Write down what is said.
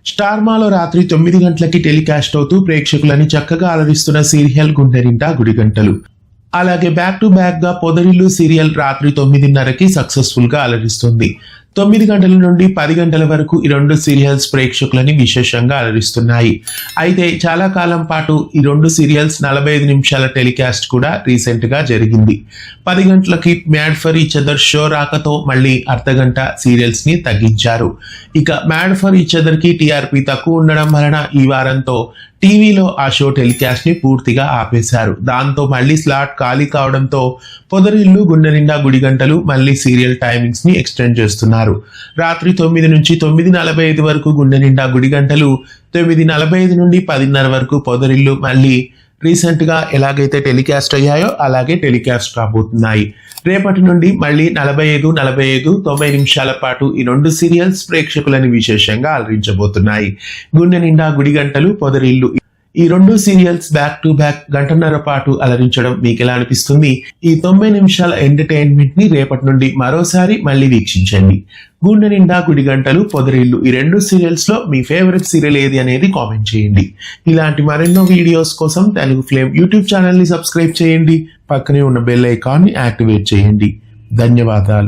Star మాలో రాత్రి 9 గంటలకి టెలికాస్ట్ అవుతూ ప్రేక్షకులని చక్కగా అలరిస్తున్న సీరియల్ గుండె నిండా గుడిగంటలు. అలాగే బ్యాక్ టు బ్యాక్ గా పొదరిల్లు సీరియల్ రాత్రి 9:30కి సక్సెస్ఫుల్ గా అలరిస్తుంది. 9 గంటల నుండి 10 గంటల వరకు ఈ రెండు సీరియల్స్ ప్రేక్షకులని విశేషంగా అలరిస్తున్నాయి. అయితే చాలా కాలం పాటు ఈ రెండు సీరియల్స్ 45 నిమిషాల టెలికాస్ట్ కూడా రీసెంట్ గా జరిగింది. 10 గంటలకి mad for each other show రాకతో మళ్ళీ అర్ధగంట సీరియల్స్ ని తగ్గించారు. ఇక మ్యాడ్ ఫర్ ఈచ్ అదర్ కి టీఆర్పీ తక్కువ ఉండడం వలన ఈ వారంతో టీవీలో ఆ షో టెలికాస్ట్ ని పూర్తిగా ఆపేశారు. దాంతో మళ్ళీ స్లాట్ ఖాళీ కావడంతో పొదరిల్లు గుండె నిండా గుడిగంటలు మళ్ళీ సీరియల్ టైమింగ్స్ ని ఎక్స్టెండ్ చేస్తున్నారు. రాత్రి 9 నుంచి 9:45 వరకు గుండె నిండా గుడిగంటలు, 9:45 నుండి 10:30 వరకు పొదరిల్లు మళ్ళీ రీసెంట్ గా ఎలాగైతే టెలికాస్ట్ అయ్యాయో అలాగే టెలికాస్ట్ కాబోతున్నాయి. రేపటి నుండి మళ్ళీ 90 నిమిషాల పాటు ఈ రెండు సీరియల్స్ ప్రేక్షకులని విశేషంగా అలరించబోతున్నాయి. గుండె నిండా గుడిగంటలు, పొదరిల్లు ఈ రెండు సీరియల్స్ బ్యాక్ టు బ్యాక్ గంటన్నర పాటు అలరించడం మీకు ఎలా అనిపిస్తుంది? ఈ 90 నిమిషాల ఎంటర్టైన్మెంట్ ని రేపటి నుండి మరోసారి మళ్ళీ వీక్షించండి. గుండె నిండా గుడిగంటలు, పొదరిల్లు ఈ రెండు సీరియల్స్ లో మీ ఫేవరెట్ సీరియల్ ఏది అనేది కామెంట్ చేయండి. ఇలాంటి మరెన్నో వీడియోస్ కోసం తెలుగు ఫ్లేమ్ యూట్యూబ్ ఛానల్ ని సబ్స్క్రైబ్ చేయండి. పక్కనే ఉన్న బెల్ ఐకాన్ ని యాక్టివేట్ చేయండి. ధన్యవాదాలు.